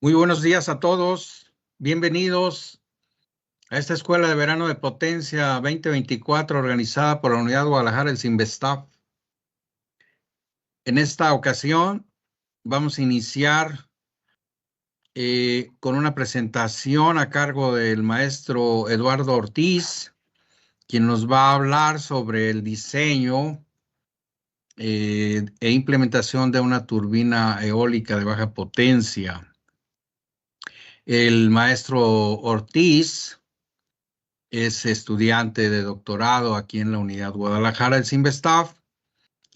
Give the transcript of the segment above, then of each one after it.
Muy buenos días a todos. Bienvenidos a esta Escuela de Verano de Potencia 2024 organizada por la Unidad Guadalajara del CIMBESTAF. En esta ocasión vamos a iniciar con una presentación a cargo del maestro Eduardo Ortiz, quien nos va a hablar sobre el diseño e implementación de una turbina eólica de baja potencia. El maestro Ortiz es estudiante de doctorado aquí en la Unidad Guadalajara del CIMBESTAF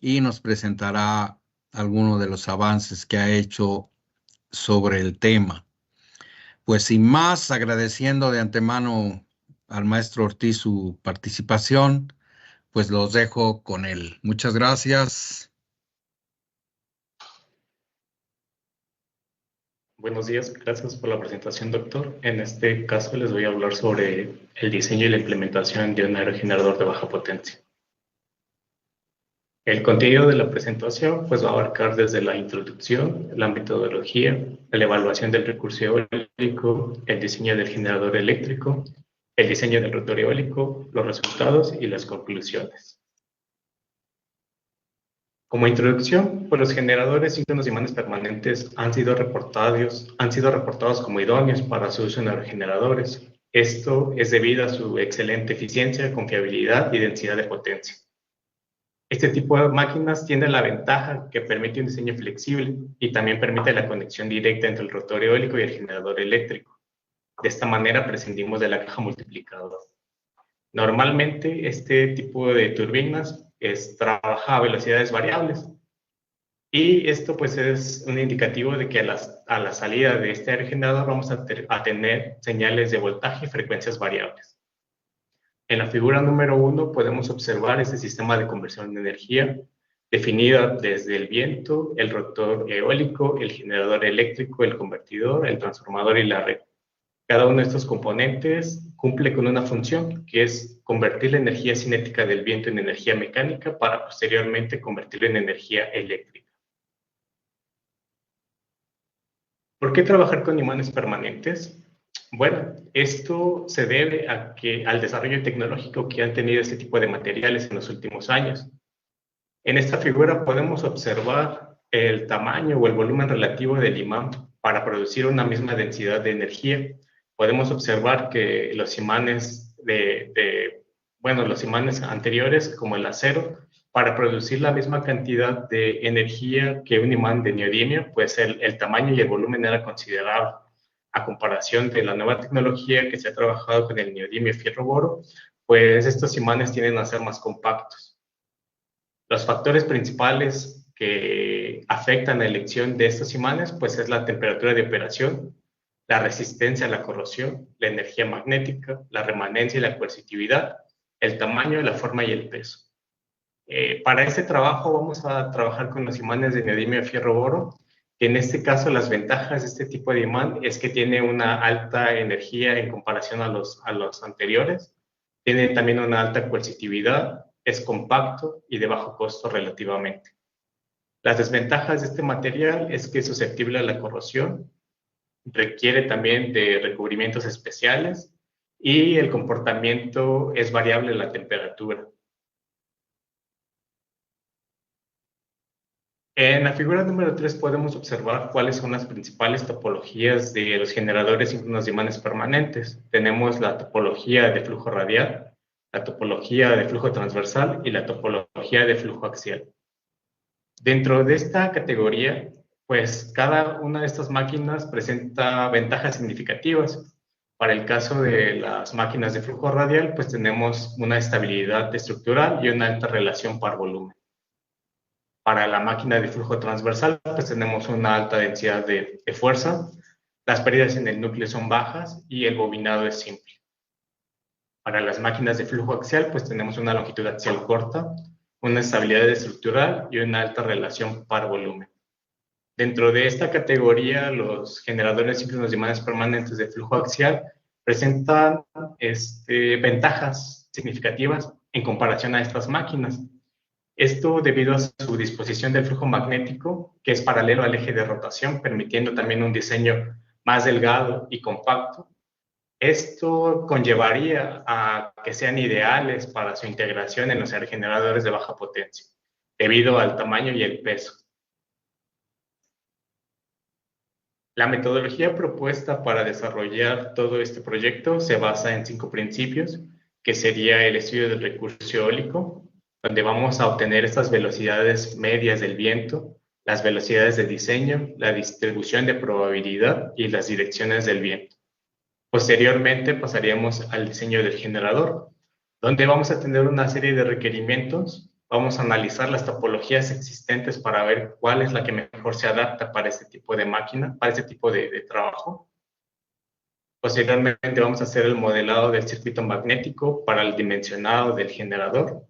y nos presentará algunos de los avances que ha hecho sobre el tema. Pues sin más, agradeciendo de antemano al maestro Ortiz su participación, pues los dejo con él. Muchas gracias. Buenos días, gracias por la presentación, doctor. En este caso les voy a hablar sobre el diseño y la implementación de un aerogenerador de baja potencia. El contenido de la presentación pues va a abarcar desde la introducción, la metodología, la evaluación del recurso eólico, el diseño del generador eléctrico, el diseño del rotor eólico, los resultados y las conclusiones. Como introducción, pues los generadores síncronos de imanes permanentes han sido reportados como idóneos para su uso en aerogeneradores. Esto es debido a su excelente eficiencia, confiabilidad y densidad de potencia. Este tipo de máquinas tiene la ventaja que permite un diseño flexible y también permite la conexión directa entre el rotor eólico y el generador eléctrico. De esta manera prescindimos de la caja multiplicadora. Normalmente este tipo de turbinas trabaja a velocidades variables y esto pues es un indicativo de que a la salida de este aerogenerador vamos a tener señales de voltaje y frecuencias variables. En la figura número 1 podemos observar este sistema de conversión de energía definida desde el viento, el rotor eólico, el generador eléctrico, el convertidor, el transformador y la red. Cada uno de estos componentes cumple con una función que es convertir la energía cinética del viento en energía mecánica para posteriormente convertirla en energía eléctrica. ¿Por qué trabajar con imanes permanentes? Bueno, esto se debe al desarrollo tecnológico que han tenido este tipo de materiales en los últimos años. En esta figura podemos observar el tamaño o el volumen relativo del imán para producir una misma densidad de energía. Podemos observar que los imanes los imanes anteriores, como el acero, para producir la misma cantidad de energía que un imán de neodimio, pues el tamaño y el volumen era considerable. A comparación de la nueva tecnología que se ha trabajado con el neodimio fierro-boro, pues estos imanes tienden a ser más compactos. Los factores principales que afectan la elección de estos imanes, pues es la temperatura de operación, la resistencia a la corrosión, la energía magnética, la remanencia y la coercitividad, el tamaño, la forma y el peso. Para este trabajo vamos a trabajar con los imanes de neodimio fierro-boro, que en este caso las ventajas de este tipo de imán es que tiene una alta energía en comparación a los anteriores, tiene también una alta coercitividad, es compacto y de bajo costo relativamente. Las desventajas de este material es que es susceptible a la corrosión, requiere también de recubrimientos especiales y el comportamiento es variable en la temperatura. En la figura número 3 podemos observar cuáles son las principales topologías de los generadores síncronos de imanes permanentes. Tenemos la topología de flujo radial, la topología de flujo transversal y la topología de flujo axial. Dentro de esta categoría, pues cada una de estas máquinas presenta ventajas significativas. Para el caso de las máquinas de flujo radial, pues tenemos una estabilidad estructural y una alta relación par-volumen. Para la máquina de flujo transversal, pues tenemos una alta densidad de fuerza, las pérdidas en el núcleo son bajas y el bobinado es simple. Para las máquinas de flujo axial, pues tenemos una longitud axial corta, una estabilidad estructural y una alta relación par-volumen. Dentro de esta categoría, los generadores síncronos de imanes permanentes de flujo axial presentan ventajas significativas en comparación a estas máquinas. Esto debido a su disposición del flujo magnético, que es paralelo al eje de rotación, permitiendo también un diseño más delgado y compacto. Esto conllevaría a que sean ideales para su integración en los aerogeneradores de baja potencia, debido al tamaño y el peso. La metodología propuesta para desarrollar todo este proyecto se basa en 5 principios, que sería el estudio del recurso eólico, donde vamos a obtener estas velocidades medias del viento, las velocidades de diseño, la distribución de probabilidad y las direcciones del viento. Posteriormente pasaríamos al diseño del generador, donde vamos a tener una serie de requerimientos. Vamos a analizar las topologías existentes para ver cuál es la que mejor se adapta para este tipo de máquina, para este tipo de trabajo. Posteriormente vamos a hacer el modelado del circuito magnético para el dimensionado del generador.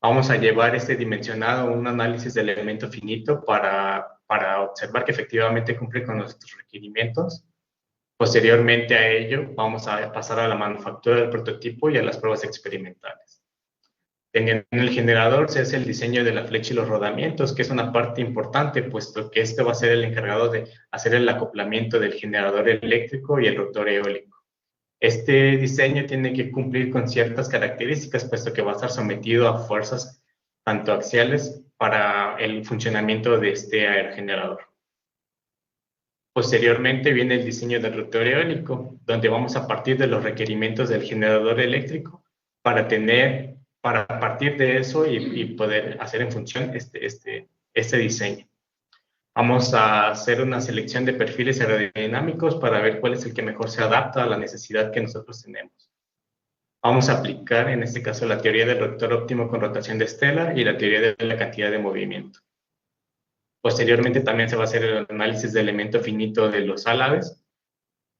Vamos a llevar este dimensionado a un análisis de elemento finito para observar que efectivamente cumple con nuestros requerimientos. Posteriormente a ello, vamos a pasar a la manufactura del prototipo y a las pruebas experimentales. En el generador se hace el diseño de la flecha y los rodamientos, que es una parte importante, puesto que este va a ser el encargado de hacer el acoplamiento del generador eléctrico y el rotor eólico. Este diseño tiene que cumplir con ciertas características, puesto que va a estar sometido a fuerzas tanto axiales para el funcionamiento de este aerogenerador. Posteriormente viene el diseño del rotor eólico, donde vamos a partir de los requerimientos del generador eléctrico para partir de eso y poder hacer en función este diseño. Vamos a hacer una selección de perfiles aerodinámicos para ver cuál es el que mejor se adapta a la necesidad que nosotros tenemos. Vamos a aplicar, en este caso, la teoría del rotor óptimo con rotación de estela y la teoría de la cantidad de movimiento. Posteriormente también se va a hacer el análisis de elemento finito de los álabes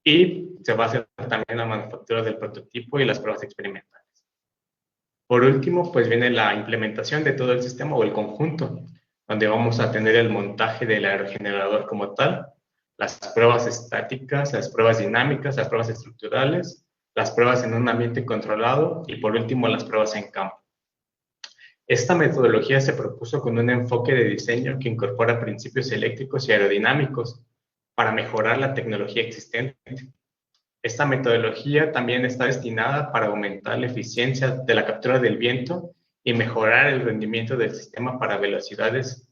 y se va a hacer también la manufactura del prototipo y las pruebas experimentales. Por último, pues viene la implementación de todo el sistema o el conjunto, donde vamos a tener el montaje del aerogenerador como tal, las pruebas estáticas, las pruebas dinámicas, las pruebas estructurales, las pruebas en un ambiente controlado y por último las pruebas en campo. Esta metodología se propuso con un enfoque de diseño que incorpora principios eléctricos y aerodinámicos para mejorar la tecnología existente. Esta metodología también está destinada para aumentar la eficiencia de la captura del viento y mejorar el rendimiento del sistema para velocidades,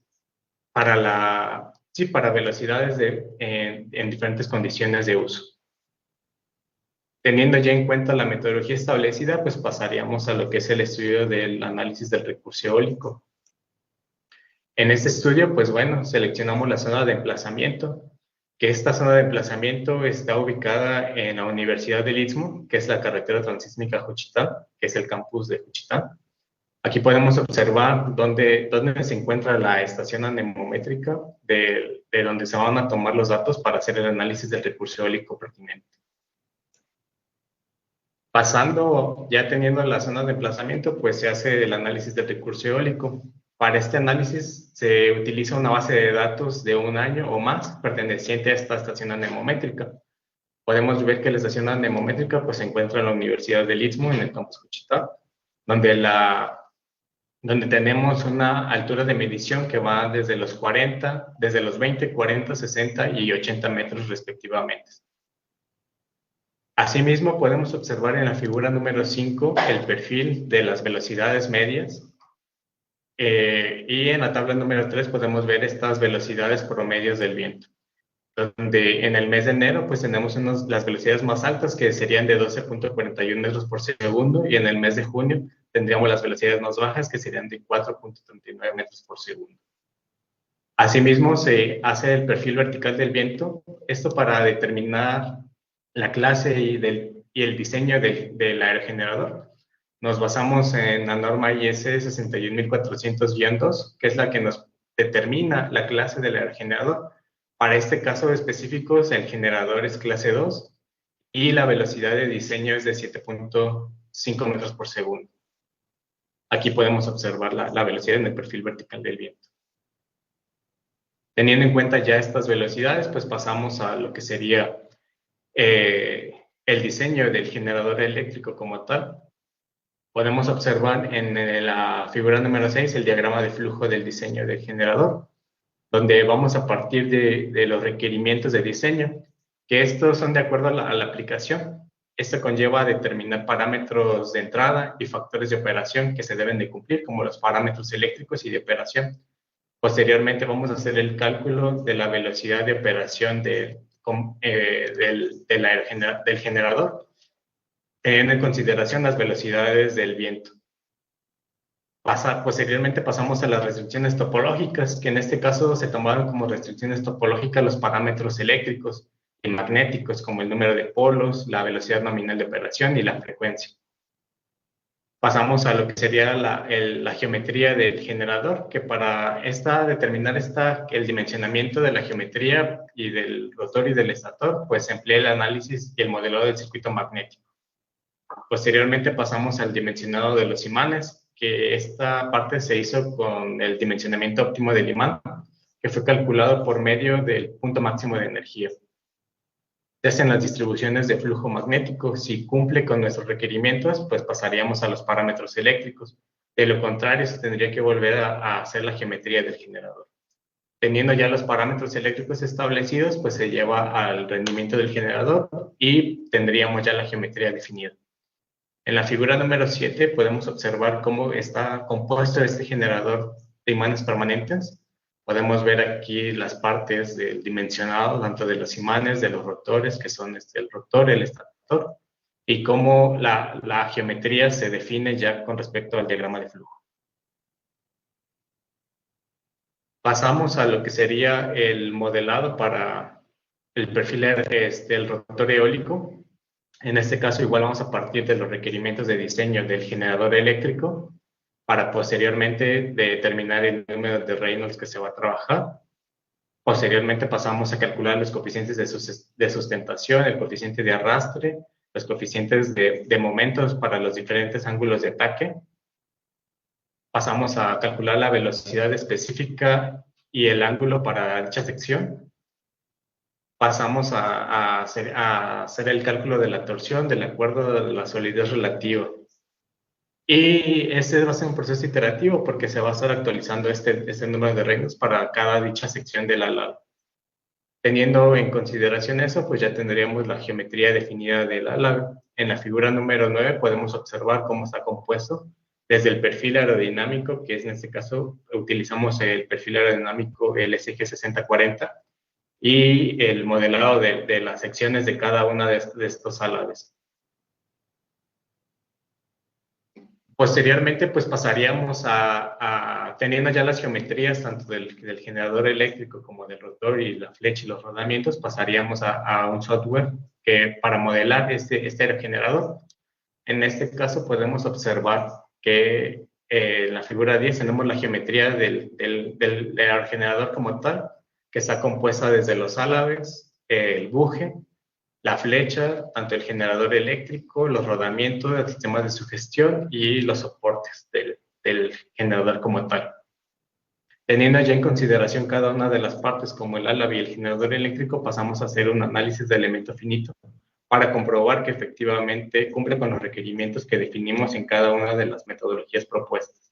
en diferentes condiciones de uso. Teniendo ya en cuenta la metodología establecida, pues pasaríamos a lo que es el estudio del análisis del recurso eólico. En este estudio, pues bueno, seleccionamos la zona de emplazamiento, que esta zona de emplazamiento está ubicada en la Universidad del Istmo, que es la carretera transísmica Juchitán, que es el campus de Juchitán. Aquí podemos observar dónde se encuentra la estación anemométrica de donde se van a tomar los datos para hacer el análisis del recurso eólico pertinente. Pasando, ya teniendo la zona de emplazamiento, pues se hace el análisis del recurso eólico. Para este análisis se utiliza una base de datos de 1 año o más perteneciente a esta estación anemométrica. Podemos ver que la estación anemométrica pues, se encuentra en la Universidad del Istmo, en el campus Juchitán, donde tenemos una altura de medición que va desde los 20, 40, 60 y 80 metros respectivamente. Asimismo, podemos observar en la figura número 5 el perfil de las velocidades medias y en la tabla número 3 podemos ver estas velocidades promedios del viento, donde en el mes de enero pues tenemos las velocidades más altas que serían de 12.41 metros por segundo y en el mes de junio tendríamos las velocidades más bajas que serían de 4.39 metros por segundo. Asimismo, se hace el perfil vertical del viento, esto para determinar la clase y el diseño del aerogenerador. Nos basamos en la norma IS 61400-2, que es la que nos determina la clase del aerogenerador. Para este caso específico, el generador es clase 2 y la velocidad de diseño es de 7.5 metros por segundo. Aquí podemos observar la velocidad en el perfil vertical del viento. Teniendo en cuenta ya estas velocidades, pues pasamos a lo que sería el diseño del generador eléctrico como tal. Podemos observar en la figura número 6 el diagrama de flujo del diseño del generador, donde vamos a partir de los requerimientos de diseño, que estos son de acuerdo a la aplicación. Esto conlleva a determinar parámetros de entrada y factores de operación que se deben de cumplir, como los parámetros eléctricos y de operación. Posteriormente vamos a hacer el cálculo de la velocidad de operación del generador, teniendo en consideración las velocidades del viento. Posteriormente pasamos a las restricciones topológicas, que en este caso se tomaron como restricciones topológicas los parámetros eléctricos y magnéticos, como el número de polos, la velocidad nominal de operación y la frecuencia. Pasamos a lo que sería la geometría del generador, que para determinar el dimensionamiento de la geometría y del rotor y del estator, pues se emplea el análisis y el modelado del circuito magnético. Posteriormente pasamos al dimensionado de los imanes, que esta parte se hizo con el dimensionamiento óptimo del imán, que fue calculado por medio del punto máximo de energía. Se hacen las distribuciones de flujo magnético. Si cumple con nuestros requerimientos, pues pasaríamos a los parámetros eléctricos. De lo contrario, se tendría que volver a hacer la geometría del generador. Teniendo ya los parámetros eléctricos establecidos, pues se lleva al rendimiento del generador y tendríamos ya la geometría definida. En la figura número 7 podemos observar cómo está compuesto este generador de imanes permanentes. Podemos ver aquí las partes del dimensionado, tanto de los imanes, de los rotores, que son el rotor, el estator, y cómo la geometría se define ya con respecto al diagrama de flujo. Pasamos a lo que sería el modelado para el perfil del rotor eólico. En este caso, igual vamos a partir de los requerimientos de diseño del generador eléctrico para posteriormente determinar el número de Reynolds que se va a trabajar. Posteriormente pasamos a calcular los coeficientes de sustentación, el coeficiente de arrastre, los coeficientes de momentos para los diferentes ángulos de ataque. Pasamos a calcular la velocidad específica y el ángulo para dicha sección. Pasamos a hacer el cálculo de la torsión del acuerdo de la solidez relativa. Y este va a ser un proceso iterativo porque se va a estar actualizando este número de Reynolds para cada dicha sección del ala. Teniendo en consideración eso, pues ya tendríamos la geometría definida del ala. En la figura número 9 podemos observar cómo está compuesto desde el perfil aerodinámico, que es en este caso utilizamos el perfil aerodinámico, el SG 6040, y el modelado de las secciones de cada una de estos alaves. Posteriormente, pues pasaríamos teniendo ya las geometrías tanto del generador eléctrico como del rotor y la flecha y los rodamientos, pasaríamos a un software para modelar este aerogenerador. En este caso podemos observar que en la figura 10 tenemos la geometría del aerogenerador como tal, que está compuesta desde los álabes, el buje, la flecha, tanto el generador eléctrico, los rodamientos, el sistema de sugestión y los soportes del generador como tal. Teniendo ya en consideración cada una de las partes como el álabe y el generador eléctrico, pasamos a hacer un análisis de elemento finito para comprobar que efectivamente cumple con los requerimientos que definimos en cada una de las metodologías propuestas.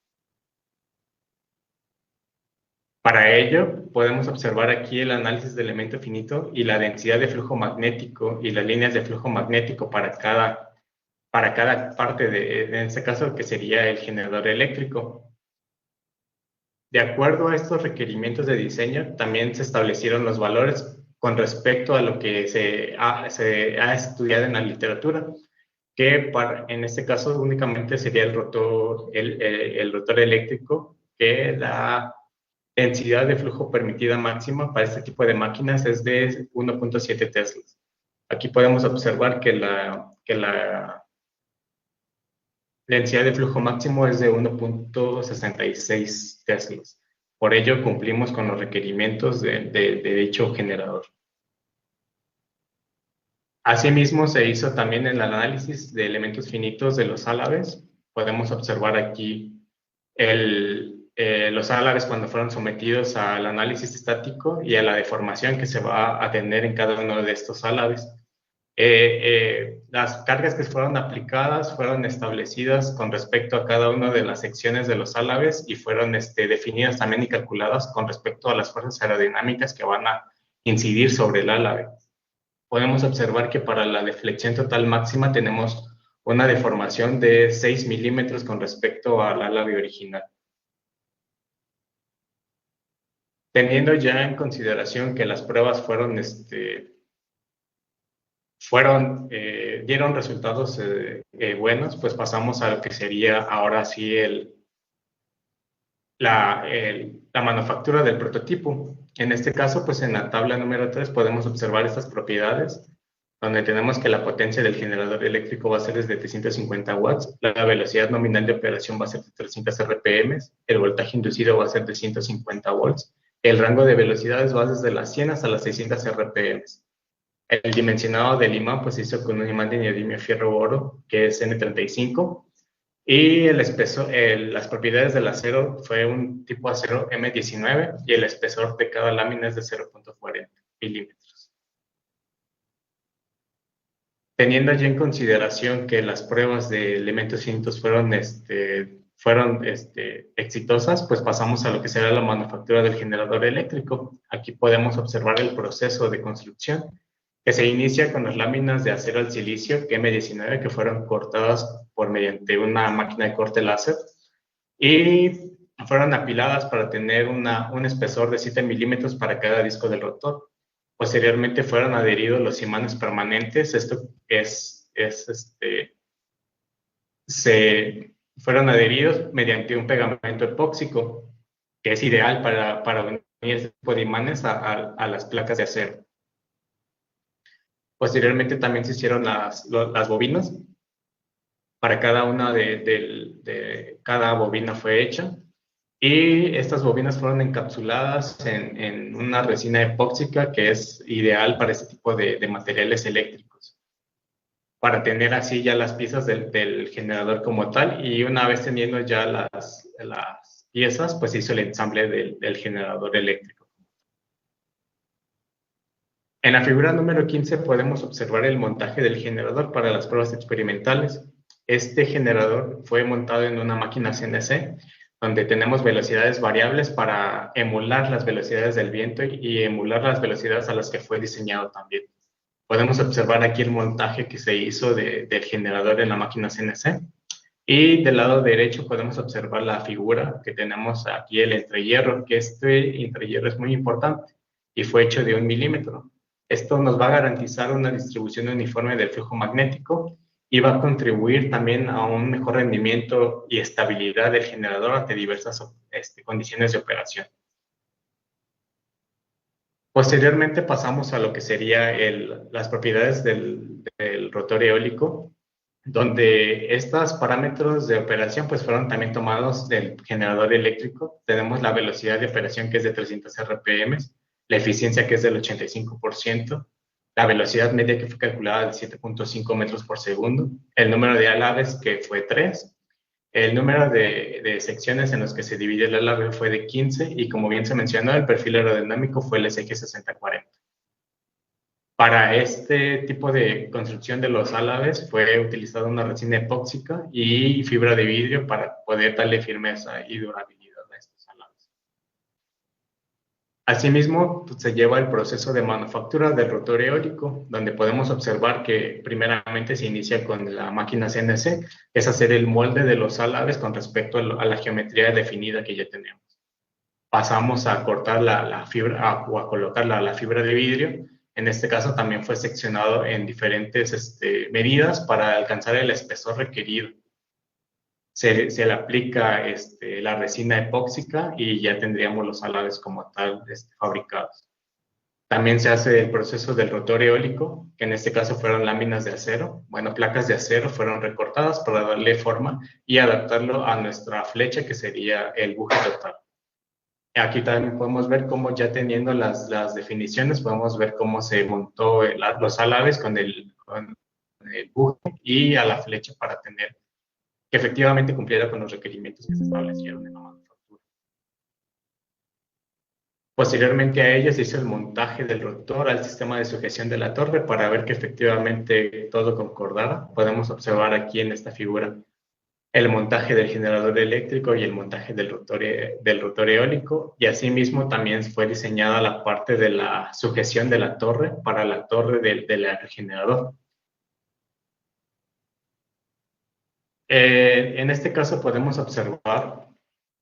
Para ello, podemos observar aquí el análisis de elemento finito y la densidad de flujo magnético y las líneas de flujo magnético para cada parte, en este caso, que sería el generador eléctrico. De acuerdo a estos requerimientos de diseño, también se establecieron los valores con respecto a lo que se ha estudiado en la literatura, que en este caso únicamente sería el rotor eléctrico, que la densidad de flujo permitida máxima para este tipo de máquinas es de 1.7 teslas. Aquí podemos observar que la densidad de flujo máximo es de 1.66 teslas. Por ello, cumplimos con los requerimientos de dicho generador. Asimismo, se hizo también el análisis de elementos finitos de los álabes. Podemos observar aquí los álabes cuando fueron sometidos al análisis estático y a la deformación que se va a tener en cada uno de estos álabes. Las cargas que fueron aplicadas fueron establecidas con respecto a cada una de las secciones de los álabes y fueron definidas también y calculadas con respecto a las fuerzas aerodinámicas que van a incidir sobre el álabe. podemos observar que para la deflexión total máxima tenemos una deformación de 6 milímetros con respecto al álave original. Teniendo ya en consideración que las pruebas dieron resultados buenos, pues pasamos a lo que sería ahora sí la manufactura del prototipo. En este caso, pues en la tabla número 3 podemos observar estas propiedades, donde tenemos que la potencia del generador eléctrico va a ser desde 350 watts, la velocidad nominal de operación va a ser de 300 RPM, el voltaje inducido va a ser de 150 volts, el rango de velocidades va desde las 100 hasta las 600 RPM. El dimensionado del imán pues se hizo con un imán de neodimio fierro-oro, que es N35, y el espesor, las propiedades del acero fue un tipo acero M19 y el espesor de cada lámina es de 0.40 milímetros. Teniendo ya en consideración que las pruebas de elementos finitos fueron exitosas, pues pasamos a lo que será la manufactura del generador eléctrico. Aquí podemos observar el proceso de construcción, que se inicia con las láminas de acero al silicio M19 que fueron cortadas mediante una máquina de corte láser y fueron apiladas para tener un espesor de 7 milímetros para cada disco del rotor. Posteriormente fueron adheridos los imanes permanentes. Esto fueron adheridos mediante un pegamento epóxico, que es ideal para unir este tipo de imanes a las placas de acero. Posteriormente también se hicieron las bobinas. Para cada una de cada bobina fue hecha. Y estas bobinas fueron encapsuladas en una resina epóxica que es ideal para este tipo de materiales eléctricos. Para tener así ya las piezas del generador como tal. Y una vez teniendo ya las piezas, pues se hizo el ensamble del generador eléctrico. En la figura número 15 podemos observar el montaje del generador para las pruebas experimentales. Este generador fue montado en una máquina CNC, donde tenemos velocidades variables para emular las velocidades del viento y emular las velocidades a las que fue diseñado también. Podemos observar aquí el montaje que se hizo del generador en la máquina CNC. Y del lado derecho podemos observar la figura que tenemos aquí, el entrehierro, que este entrehierro es muy importante y fue hecho de 1 milímetro. Esto nos va a garantizar una distribución uniforme del flujo magnético y va a contribuir también a un mejor rendimiento y estabilidad del generador ante diversas condiciones de operación. Posteriormente pasamos a lo que sería las propiedades del rotor eólico, donde estos parámetros de operación pues fueron también tomados del generador eléctrico. Tenemos la velocidad de operación que es de 300 RPM, la eficiencia que es del 85%, la velocidad media que fue calculada de 7.5 metros por segundo, el número de alaves que fue 3, el número de secciones en los que se divide el alave fue de 15 y como bien se mencionó, el perfil aerodinámico fue el SG6040. Para este tipo de construcción de los alaves fue utilizada una resina epóxica y fibra de vidrio para poder darle firmeza y durabilidad a estos alaves. Asimismo, se lleva el proceso de manufactura del rotor eólico, donde podemos observar que primeramente se inicia con la máquina CNC, que es hacer el molde de los alaves con respecto a la geometría definida que ya tenemos. Pasamos a cortar la fibra o a colocar la fibra de vidrio. En este caso también fue seccionado en diferentes medidas para alcanzar el espesor requerido. Se le aplica la resina epóxica y ya tendríamos los alaves como tal fabricados. También se hace el proceso del rotor eólico, que en este caso fueron láminas de acero. Bueno, placas de acero fueron recortadas para darle forma y adaptarlo a nuestra flecha, que sería el buje total. Aquí también podemos ver cómo ya teniendo las definiciones, podemos ver cómo se montó los alaves con el buje y a la flecha para tener que efectivamente cumpliera con los requerimientos que se establecieron en la manufactura. Posteriormente a ello se hizo el montaje del rotor al sistema de sujeción de la torre para ver que efectivamente todo concordara. Podemos observar aquí en esta figura el montaje del generador eléctrico y el montaje del rotor eólico, y asimismo también fue diseñada la parte de la sujeción de la torre para la torre del aerogenerador. En este caso podemos observar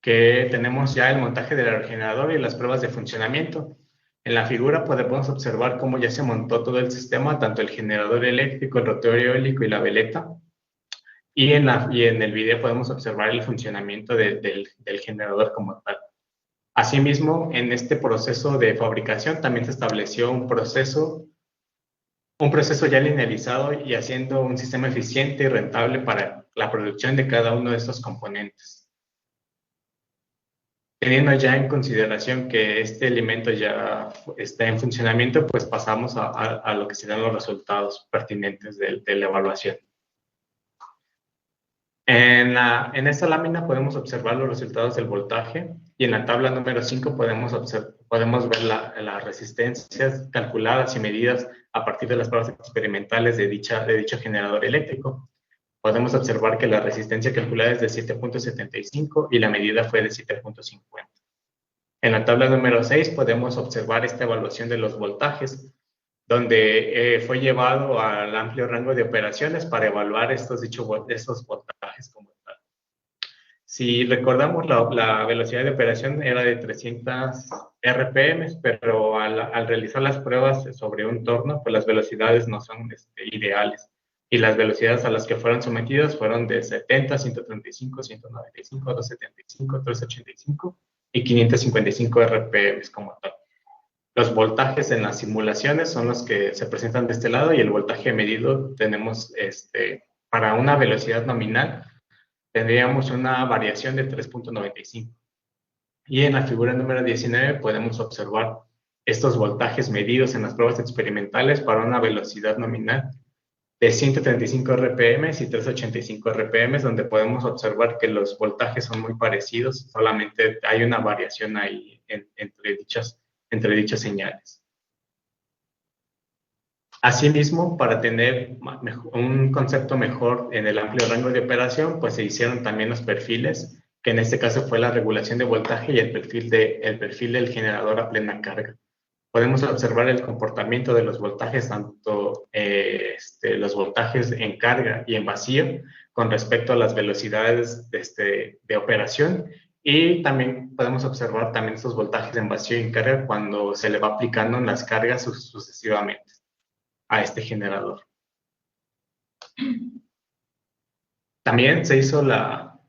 que tenemos ya el montaje del aerogenerador y las pruebas de funcionamiento. En la figura podemos observar cómo ya se montó todo el sistema, tanto el generador eléctrico, el rotor eólico y la veleta. Y en el video podemos observar el funcionamiento del generador como tal. Asimismo, en este proceso de fabricación también se estableció un proceso ya linealizado y haciendo un sistema eficiente y rentable para la producción de cada uno de estos componentes. Teniendo ya en consideración que este elemento ya está en funcionamiento, pues pasamos a lo que serán los resultados pertinentes de la evaluación. En esta lámina podemos observar los resultados del voltaje y en la tabla número 5 podemos ver las resistencias calculadas y medidas a partir de las pruebas experimentales de dicho generador eléctrico. Podemos observar que la resistencia calculada es de 7.75 y la medida fue de 7.50. En la tabla número 6 podemos observar esta evaluación de los voltajes, donde fue llevado al amplio rango de operaciones para evaluar estos voltajes como tal. Si recordamos, la velocidad de operación era de 300 RPM, pero al realizar las pruebas sobre un torno, pues las velocidades no son ideales. Y las velocidades a las que fueron sometidos fueron de 70, 135, 195, 275, 385 y 555 RPM como tal. Los voltajes en las simulaciones son los que se presentan de este lado y el voltaje medido tenemos para una velocidad nominal tendríamos una variación de 3.95. Y en la figura número 19 podemos observar estos voltajes medidos en las pruebas experimentales para una velocidad nominal de 135 RPM y 385 RPM, donde podemos observar que los voltajes son muy parecidos, solamente hay una variación ahí entre dichas señales. Asimismo, para tener un concepto mejor en el amplio rango de operación, pues se hicieron también los perfiles, que en este caso fue la regulación de voltaje y el perfil del generador a plena carga. Podemos observar el comportamiento de los voltajes, tanto los voltajes en carga y en vacío, con respecto a las velocidades de operación. Y también podemos observar también estos voltajes en vacío y en carga cuando se le va aplicando las cargas sucesivamente a este generador. También se hizo la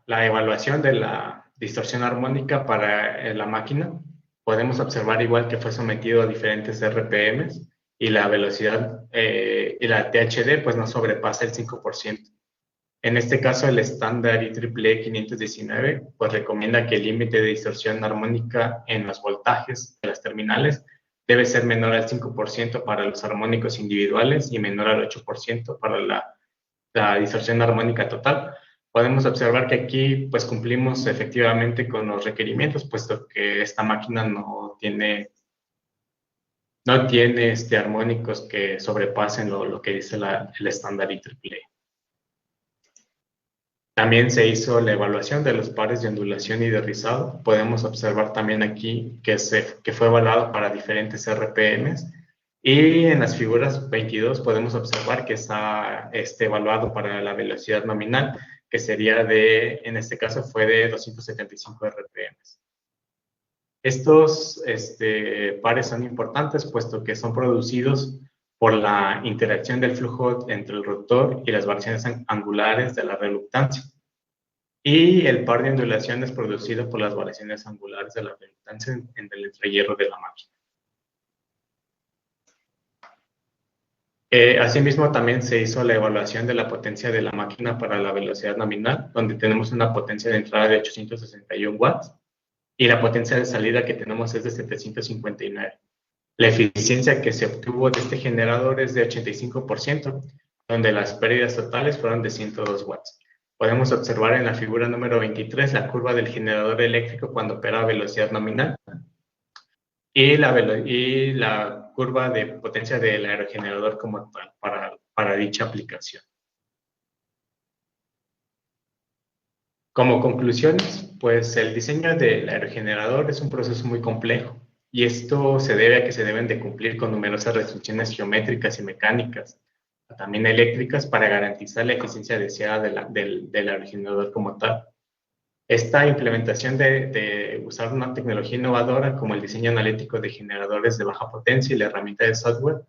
evaluación de la distorsión armónica para la máquina. Podemos observar igual que fue sometido a diferentes RPMs y la velocidad y la THD pues no sobrepasa el 5%. En este caso, el estándar IEEE 519 pues recomienda que el límite de distorsión armónica en los voltajes de las terminales debe ser menor al 5% para los armónicos individuales y menor al 8% para la distorsión armónica total. Podemos observar que aquí pues cumplimos efectivamente con los requerimientos, puesto que esta máquina no tiene armónicos que sobrepasen lo que dice el estándar IEEE. También se hizo la evaluación de los pares de ondulación y de rizado. Podemos observar también aquí que fue evaluado para diferentes RPMs. Y en las figuras 22 podemos observar que está evaluado para la velocidad nominal, que sería en este caso fue de 275 RPMs. Estos pares son importantes puesto que son producidos por la interacción del flujo entre el rotor y las variaciones angulares de la reluctancia. Y el par de ondulación es producido por las variaciones angulares de la reluctancia en el entrehierro de la máquina. Asimismo, también se hizo la evaluación de la potencia de la máquina para la velocidad nominal, donde tenemos una potencia de entrada de 861 watts y la potencia de salida que tenemos es de 759. La eficiencia que se obtuvo de este generador es de 85%, donde las pérdidas totales fueron de 102 watts. Podemos observar en la figura número 23 la curva del generador eléctrico cuando opera a velocidad nominal y la curva de potencia del aerogenerador como tal para dicha aplicación. Como conclusiones, pues el diseño del aerogenerador es un proceso muy complejo y esto se debe a que se deben de cumplir con numerosas restricciones geométricas y mecánicas, también eléctricas, para garantizar la eficiencia deseada del aerogenerador como tal. Esta implementación de usar una tecnología innovadora como el diseño analítico de generadores de baja potencia y la herramienta de software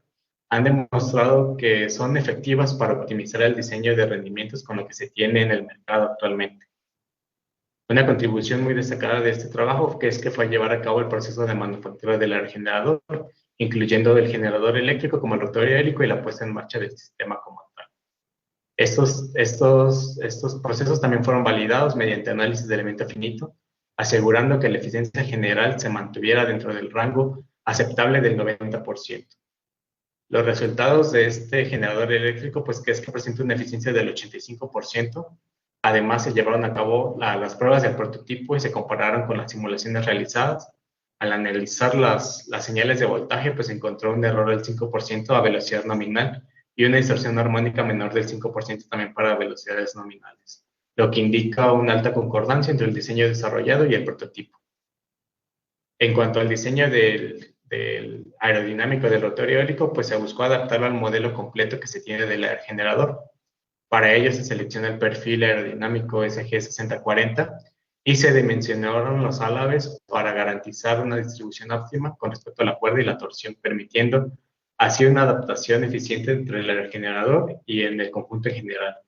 han demostrado que son efectivas para optimizar el diseño de rendimientos con lo que se tiene en el mercado actualmente. Una contribución muy destacada de este trabajo que fue llevar a cabo el proceso de manufactura del aerogenerador, incluyendo el generador eléctrico como el rotor eólico y la puesta en marcha del sistema como tal. Estos procesos también fueron validados mediante análisis de elemento finito, asegurando que la eficiencia general se mantuviera dentro del rango aceptable del 90%. Los resultados de este generador eléctrico, pues que presenta una eficiencia del 85%. Además, se llevaron a cabo las pruebas del prototipo y se compararon con las simulaciones realizadas. Al analizar las señales de voltaje, pues se encontró un error del 5% a velocidad nominal y una distorsión armónica menor del 5% también para velocidades nominales, lo que indica una alta concordancia entre el diseño desarrollado y el prototipo. En cuanto al diseño del aerodinámico del rotor eólico, pues se buscó adaptarlo al modelo completo que se tiene del aerogenerador. Para ello se selecciona el perfil aerodinámico SG6040 y se dimensionaron los álabes para garantizar una distribución óptima con respecto a la cuerda y la torsión, permitiendo así una adaptación eficiente entre el aerogenerador y en el conjunto en general.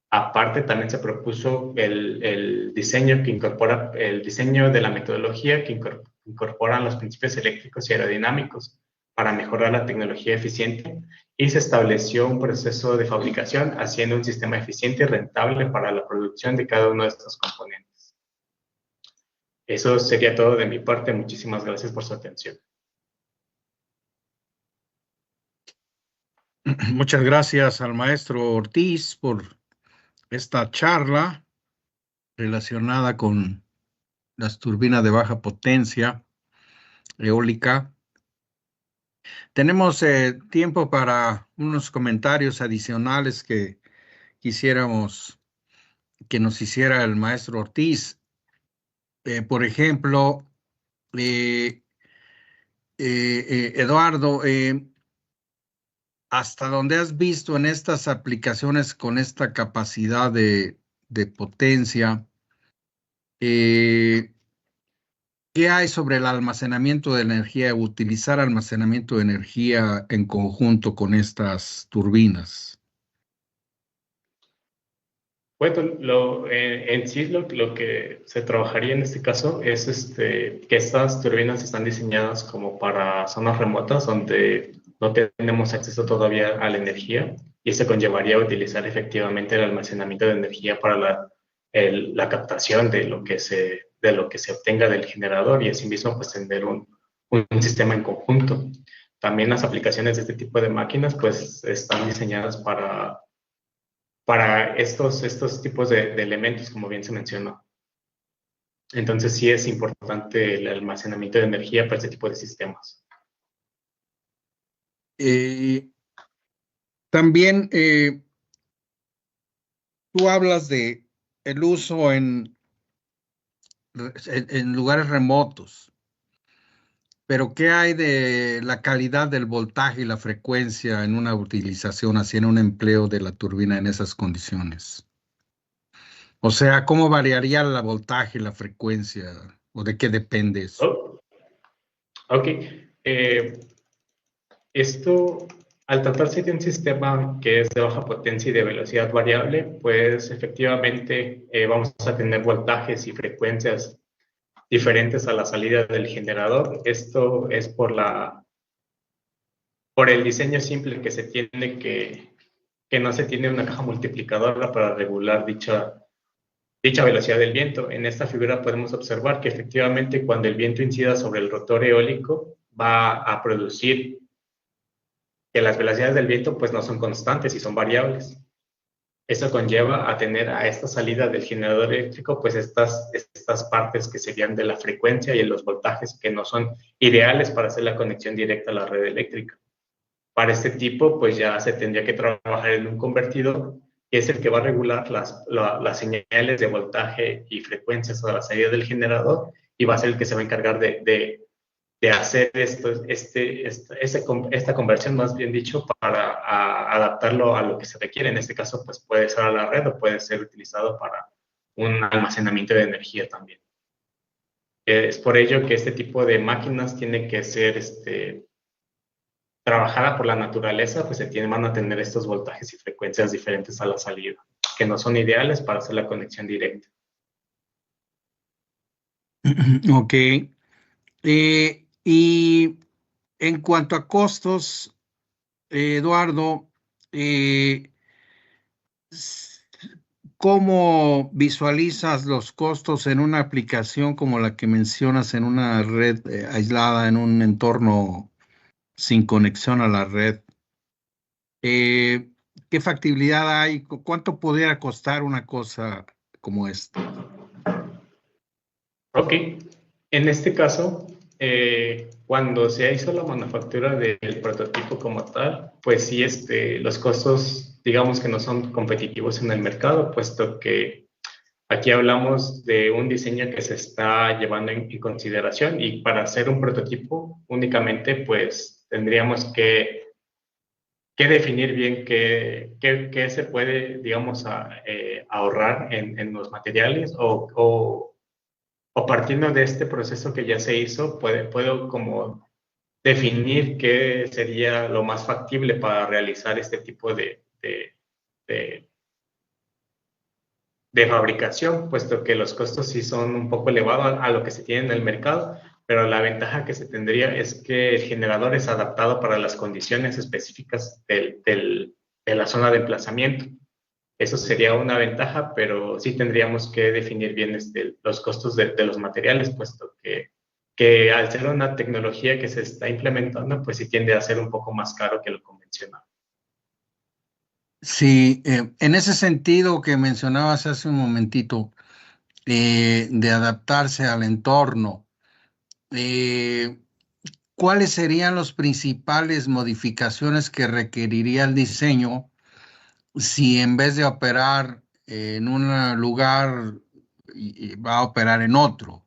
Aparte, también se propuso el diseño de la metodología que incorporan los principios eléctricos y aerodinámicos para mejorar la tecnología eficiente, y se estableció un proceso de fabricación haciendo un sistema eficiente y rentable para la producción de cada uno de estos componentes. Eso sería todo de mi parte. Muchísimas gracias por su atención. Muchas gracias al maestro Ortiz por esta charla relacionada con las turbinas de baja potencia eólica. Tenemos tiempo para unos comentarios adicionales que quisiéramos que nos hiciera el maestro Ortiz. Por ejemplo, Eduardo, hasta donde has visto en estas aplicaciones con esta capacidad de potencia, ¿qué hay sobre el almacenamiento de energía, utilizar almacenamiento de energía en conjunto con estas turbinas? Bueno, en sí lo que se trabajaría en este caso es que estas turbinas están diseñadas como para zonas remotas donde no tenemos acceso todavía a la energía, y eso conllevaría a utilizar efectivamente el almacenamiento de energía para la captación de lo que se obtenga del generador, y asimismo pues tener un sistema en conjunto. También las aplicaciones de este tipo de máquinas pues están diseñadas para estos tipos de elementos, como bien se mencionó. Entonces sí es importante el almacenamiento de energía para este tipo de sistemas. También tú hablas de el uso en lugares remotos, pero ¿qué hay de la calidad del voltaje y la frecuencia en una utilización, así en un empleo de la turbina en esas condiciones? O sea, ¿cómo variaría el voltaje y la frecuencia? ¿O de qué depende eso? Ok. Esto, al tratarse de un sistema que es de baja potencia y de velocidad variable, pues efectivamente vamos a tener voltajes y frecuencias diferentes a la salida del generador. Esto es por el diseño simple que se tiene, que no se tiene una caja multiplicadora para regular dicha velocidad del viento. En esta figura podemos observar que efectivamente cuando el viento incida sobre el rotor eólico va a producir que las velocidades del viento pues no son constantes y son variables. Eso conlleva a tener a esta salida del generador eléctrico pues estas partes que serían de la frecuencia y los voltajes que no son ideales para hacer la conexión directa a la red eléctrica. Para este tipo pues ya se tendría que trabajar en un convertidor que es el que va a regular las señales de voltaje y frecuencias a la salida del generador, y va a ser el que se va a encargar de hacer esta conversión, más bien dicho, para adaptarlo a lo que se requiere. En este caso, pues puede ser a la red o puede ser utilizado para un almacenamiento de energía también. Es por ello que este tipo de máquinas tienen que ser trabajada por la naturaleza, pues van a tener estos voltajes y frecuencias diferentes a la salida, que no son ideales para hacer la conexión directa. Ok. Y en cuanto a costos, Eduardo, eh, s- ¿cómo visualizas los costos en una aplicación como la que mencionas en una red aislada, en un entorno sin conexión a la red? Eh, ¿Qué factibilidad hay? ¿Cuánto podría costar una cosa como esta? Ok, en este caso, cuando se hizo la manufactura del prototipo como tal, pues sí, los costos, digamos que no son competitivos en el mercado, puesto que aquí hablamos de un diseño que se está llevando en consideración, y para hacer un prototipo únicamente, pues tendríamos que definir bien qué se puede, digamos, ahorrar en los materiales, o partiendo de este proceso que ya se hizo, puedo como definir qué sería lo más factible para realizar este tipo de, de fabricación, puesto que los costos sí son un poco elevados a lo que se tiene en el mercado, pero la ventaja que se tendría es que el generador es adaptado para las condiciones específicas de la zona de emplazamiento. Eso sería una ventaja, pero sí tendríamos que definir bien los costos de los materiales, puesto que al ser una tecnología que se está implementando, pues sí tiende a ser un poco más caro que lo convencional. Sí, en ese sentido que mencionabas hace un momentito, de adaptarse al entorno, eh, ¿cuáles serían las principales modificaciones que requeriría el diseño si en vez de operar en un lugar va a operar en otro?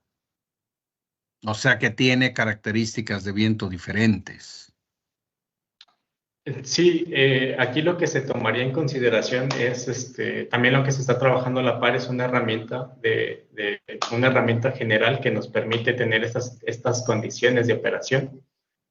O sea que tiene características de viento diferentes. Sí, aquí lo que se tomaría en consideración es también lo que se está trabajando a la par es una herramienta una herramienta general que nos permite tener estas condiciones de operación.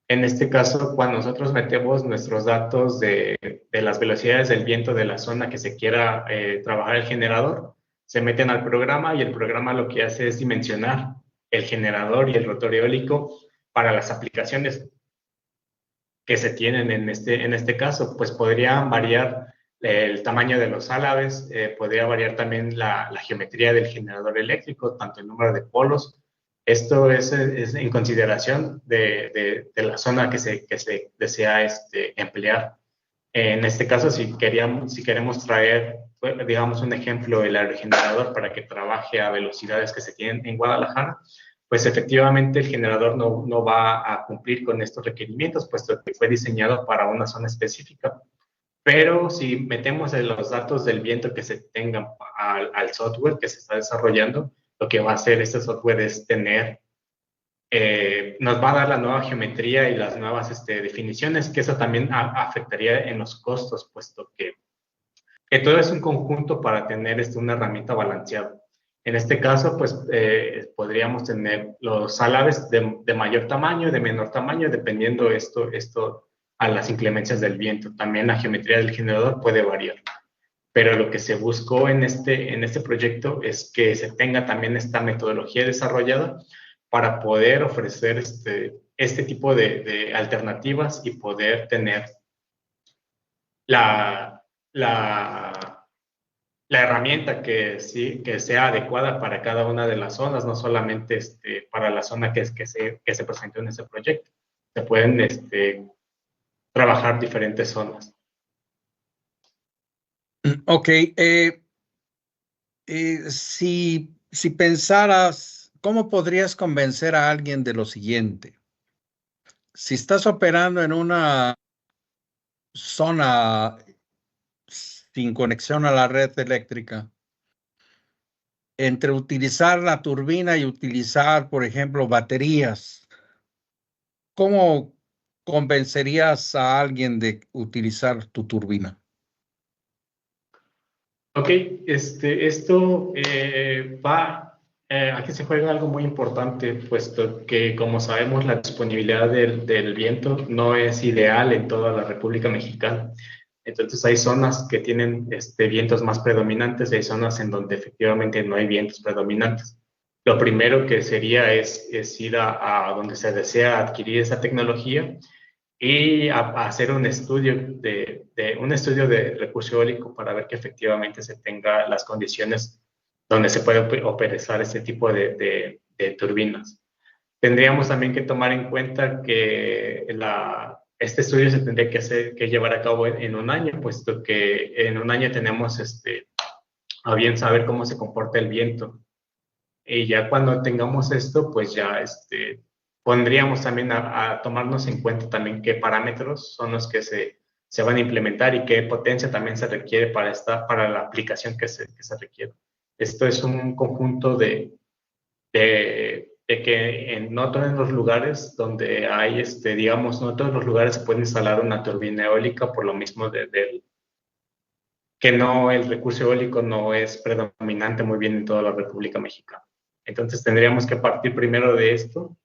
En este caso, cuando nosotros metemos nuestros datos de las velocidades del viento de la zona que se quiera trabajar el generador, se meten al programa, y el programa lo que hace es dimensionar el generador y el rotor eólico para las aplicaciones que se tienen en este caso. Pues podría variar el tamaño de los álabes, podría variar también la geometría del generador eléctrico, tanto el número de polos. Esto es en consideración de la zona que se desea emplear. En este caso, si queremos traer, digamos, un ejemplo, el aerogenerador para que trabaje a velocidades que se tienen en Guadalajara, pues efectivamente el generador no va a cumplir con estos requerimientos, puesto que fue diseñado para una zona específica. Pero si metemos los datos del viento que se tengan al software que se está desarrollando, lo que va a hacer este software es nos va a dar la nueva geometría y las nuevas definiciones, que eso también afectaría en los costos, puesto que todo es un conjunto para tener una herramienta balanceada. En este caso, pues podríamos tener los álabes de mayor tamaño, de menor tamaño, dependiendo esto a las inclemencias del viento. También la geometría del generador puede variar. Pero lo que se buscó en este proyecto es que se tenga también esta metodología desarrollada para poder ofrecer este tipo de alternativas y poder tener la, la, la herramienta sí, que sea adecuada para cada una de las zonas, no solamente para la zona que se presentó en ese proyecto. Se pueden trabajar diferentes zonas. Ok, si pensaras, ¿cómo podrías convencer a alguien de lo siguiente? Si estás operando en una zona sin conexión a la red eléctrica. Entre utilizar la turbina y utilizar, por ejemplo, baterías, ¿cómo convencerías a alguien de utilizar tu turbina? Ok, esto aquí se juega algo muy importante, puesto que, como sabemos, la disponibilidad del viento no es ideal en toda la República Mexicana. Entonces, hay zonas que tienen vientos más predominantes y hay zonas en donde efectivamente no hay vientos predominantes. Lo primero que sería es ir a donde se desea adquirir esa tecnología y a hacer un estudio un estudio de recurso eólico para ver que efectivamente se tenga las condiciones donde se puede operar este tipo de turbinas. Tendríamos también que tomar en cuenta que este estudio se tendría que llevar a cabo en un año, puesto que en un año tenemos a bien saber cómo se comporta el viento. Y ya cuando tengamos esto, pues ya pondríamos también a tomarnos en cuenta también qué parámetros son los que se van a implementar y qué potencia también se requiere para la aplicación que se requiere. Esto es un conjunto de que no todos los lugares donde hay, digamos, no todos los lugares se puede instalar una turbina eólica por lo mismo que no, el recurso eólico no es predominante muy bien en toda la República Mexicana. Entonces tendríamos que partir primero de esto,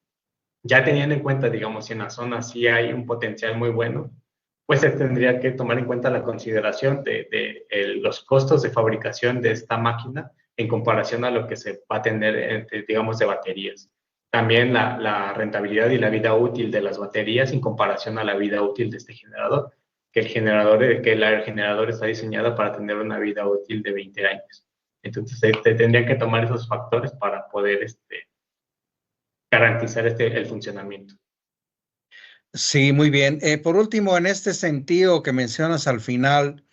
ya teniendo en cuenta, digamos, si en la zona sí hay un potencial muy bueno, pues se tendría que tomar en cuenta la consideración de los costos de fabricación de esta máquina en comparación a lo que se va a tener, digamos, de baterías. También la rentabilidad y la vida útil de las baterías en comparación a la vida útil de este generador, que el generador está diseñado para tener una vida útil de 20 años. Entonces, tendrían que tomar esos factores para poder garantizar el funcionamiento. Sí, muy bien. Por último, en este sentido que mencionas al final,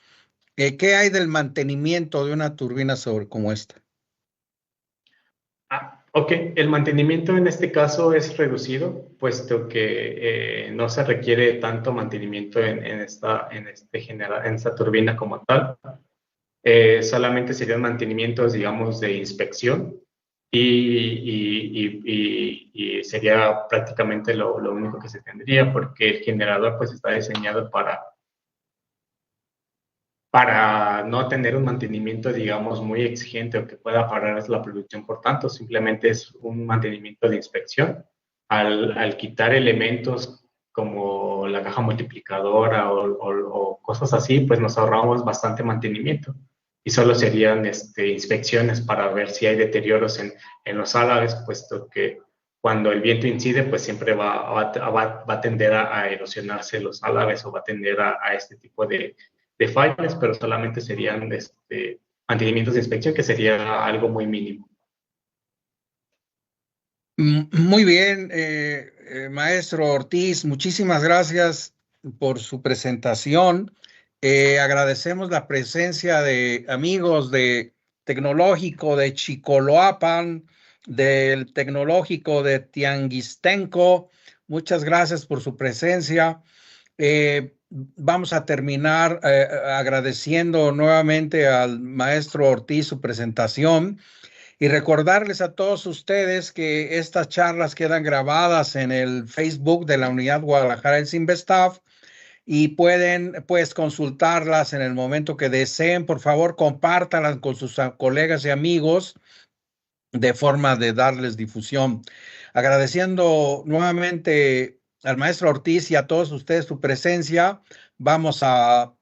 ¿qué hay del mantenimiento de una turbina como esta? Ok, el mantenimiento en este caso es reducido, puesto que no se requiere tanto mantenimiento en esta turbina como tal. Solamente serían mantenimientos, digamos, de inspección y sería prácticamente lo único que se tendría, porque el generador pues está diseñado para no tener un mantenimiento, digamos, muy exigente o que pueda parar la producción. Por tanto, simplemente es un mantenimiento de inspección. Al quitar elementos como la caja multiplicadora o cosas así, pues nos ahorramos bastante mantenimiento. Y solo serían inspecciones para ver si hay deterioros en los álabes, puesto que cuando el viento incide, pues siempre va a tender a erosionarse los álabes o va a tender a este tipo de fallas, pero solamente serían mantenimientos de inspección, que sería algo muy mínimo. Muy bien, maestro Ortiz, muchísimas gracias por su presentación. Agradecemos la presencia de amigos de Tecnológico de Chicoloapan, del Tecnológico de Tianguistenco. Muchas gracias por su presencia. Vamos a terminar agradeciendo nuevamente al maestro Ortiz su presentación y recordarles a todos ustedes que estas charlas quedan grabadas en el Facebook de la Unidad Guadalajara del Cinvestav y pueden pues consultarlas en el momento que deseen. Por favor, compártanlas con sus colegas y amigos de forma de darles difusión. Agradeciendo nuevamente al maestro Ortiz y a todos ustedes su presencia, vamos a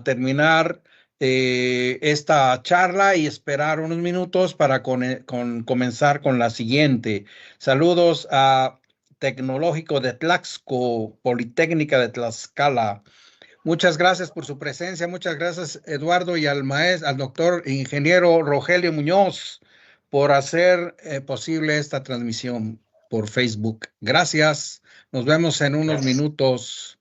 terminar esta charla y esperar unos minutos para comenzar con la siguiente. Saludos a Tecnológico de Tlaxco, Politécnica de Tlaxcala. Muchas gracias por su presencia. Muchas gracias, Eduardo, y al doctor ingeniero Rogelio Muñoz por hacer posible esta transmisión por Facebook. Gracias. Nos vemos en unos minutos.